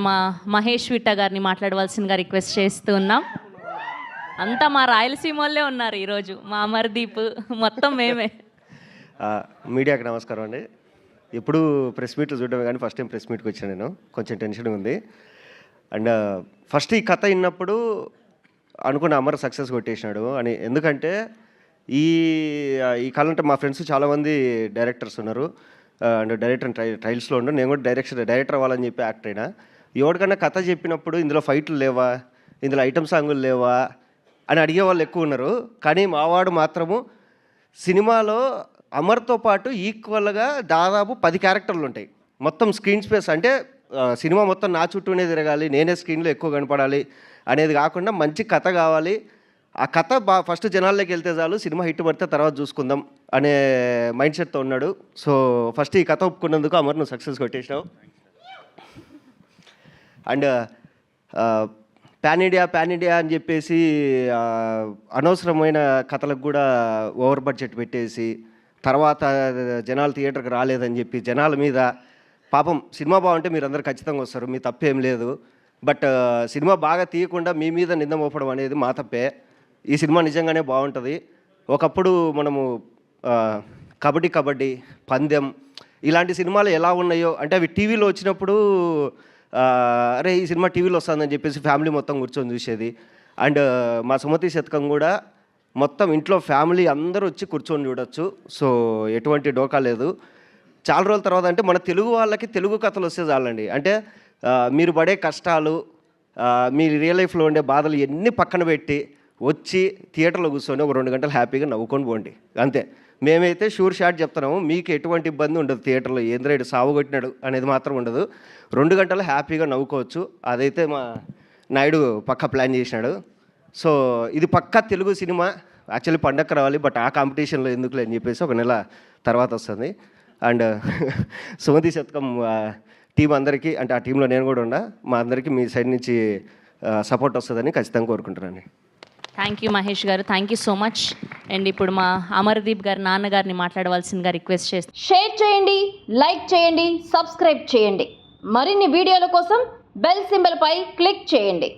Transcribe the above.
మా మహేష్ విట్ట గారిని మాట్లాడవలసిందిగా రిక్వెస్ట్ చేస్తూ ఉన్నాం. అంతా మా రాయలసీమ వాళ్ళే ఉన్నారు ఈరోజు, మా అమర్దీప్ మొత్తం మేమే. మీడియాకి నమస్కారం అండి. ఎప్పుడు ప్రెస్ మీట్లు చూడడమే కానీ ఫస్ట్ టైం ప్రెస్ మీట్కి వచ్చాను. నేను కొంచెం టెన్షన్గా ఉంది. అండ్ ఫస్ట్ ఈ కథ విన్నప్పుడు అనుకున్న అమర్ సక్సెస్ కొట్టేసినాడు అని. ఎందుకంటే ఈ ఈ కాలంటే మా ఫ్రెండ్స్ చాలామంది డైరెక్టర్స్ ఉన్నారు. అండ్ డైరెక్టర్ ట్రైల్స్లో ఉండు. నేను కూడా డైరెక్టర్ అవ్వాలని చెప్పి యాక్ట్ అయినా. ఎవరికన్నా కథ చెప్పినప్పుడు ఇందులో ఫైట్లు లేవా, ఇందులో ఐటమ్ సాంగులు లేవా అని అడిగే వాళ్ళు ఎక్కువ ఉన్నారు. కానీ మావాడు మాత్రము సినిమాలో అమర్తో పాటు ఈక్వల్గా దాదాపు 10 క్యారెక్టర్లు ఉంటాయి. మొత్తం స్క్రీన్ స్పేస్ అంటే సినిమా మొత్తం నా చుట్టూనే తిరగాలి, నేనే స్క్రీన్లో ఎక్కువ కనపడాలి అనేది కాకుండా మంచి కథ కావాలి. ఆ కథ ఫస్ట్ జనాల్లోకి వెళ్తే చాలు, సినిమా హిట్ పడితే తర్వాత చూసుకుందాం అనే మైండ్ సెట్తో ఉన్నాడు. సో ఫస్ట్ ఈ కథ ఒప్పుకున్నందుకు అమర్ నువ్వు సక్సెస్ కొట్టేసినావు. అండ్ పాన్ ఇండియా అని చెప్పేసి అనవసరమైన కథలకు కూడా ఓవర్ బడ్జెట్ పెట్టేసి తర్వాత జనాలు థియేటర్కి రాలేదని చెప్పి జనాల మీద పాపం, సినిమా బాగుంటే మీరు అందరు ఖచ్చితంగా వస్తారు, మీ తప్పేం లేదు. బట్ సినిమా బాగా తీయకుండా మీ మీద నింద మోపడం అనేది మా తప్పే. ఈ సినిమా నిజంగానే బాగుంటుంది. ఒకప్పుడు మనము కబడ్డీ, పందెం ఇలాంటి సినిమాలు ఎలా ఉన్నాయో అంటే అవి టీవీలో వచ్చినప్పుడు అరే ఈ సినిమా టీవీలో వస్తుందని చెప్పేసి ఫ్యామిలీ మొత్తం కూర్చొని చూసేది. అండ్ మా సుమతి శతకం కూడా మొత్తం ఇంట్లో ఫ్యామిలీ అందరూ వచ్చి కూర్చొని చూడొచ్చు. సో ఎటువంటి డోకా లేదు. చాలా రోజుల తర్వాత అంటే మన తెలుగు వాళ్ళకి తెలుగు కథలు వస్తే చాలండి. అంటే మీరు పడే కష్టాలు, మీ రియల్ లైఫ్లో ఉండే బాధలు ఎన్ని పక్కన పెట్టి వచ్చి థియేటర్లో కూర్చొని ఒక 2 గంటలు హ్యాపీగా నవ్వుకొని పోండి అంతే. మేమైతే షూర్ షాట్ చెప్తున్నాము, మీకు ఎటువంటి ఇబ్బంది ఉండదు. థియేటర్లో ఏంద్రేడు సావుగొట్టినాడు అనేది మాత్రం ఉండదు. 2 గంటలు హ్యాపీగా నవ్వుకోవచ్చు. అదైతే మా నాయుడు పక్కా ప్లాన్ చేసినాడు. సో ఇది పక్కా తెలుగు సినిమా. యాక్చువల్లీ పండగ రావాలి, బట్ ఆ కాంపిటీషన్లో ఎందుకులే అని చెప్పేసి 1 నెల తర్వాత వస్తుంది. అండ్ సుమతి శతకం టీం అందరికీ, అంటే ఆ టీంలో నేను కూడా ఉన్నా, మా అందరికీ మీ సైడ్ నుంచి సపోర్ట్ వస్తుందని ఖచ్చితంగా కోరుకుంటున్నాను. థ్యాంక్ యూ మహేష్ గారు, thank you so much. And ఇప్పుడు మా అమర్దీప్ గారి నాన్నగారిని మాట్లాడవలసిందిగా రిక్వెస్ట్ చేస్తాను. షేర్ చేయండి, లైక్ చేయండి, సబ్స్క్రైబ్ చేయండి. మరిన్ని వీడియోల కోసం బెల్ సింబల్పై క్లిక్ చేయండి.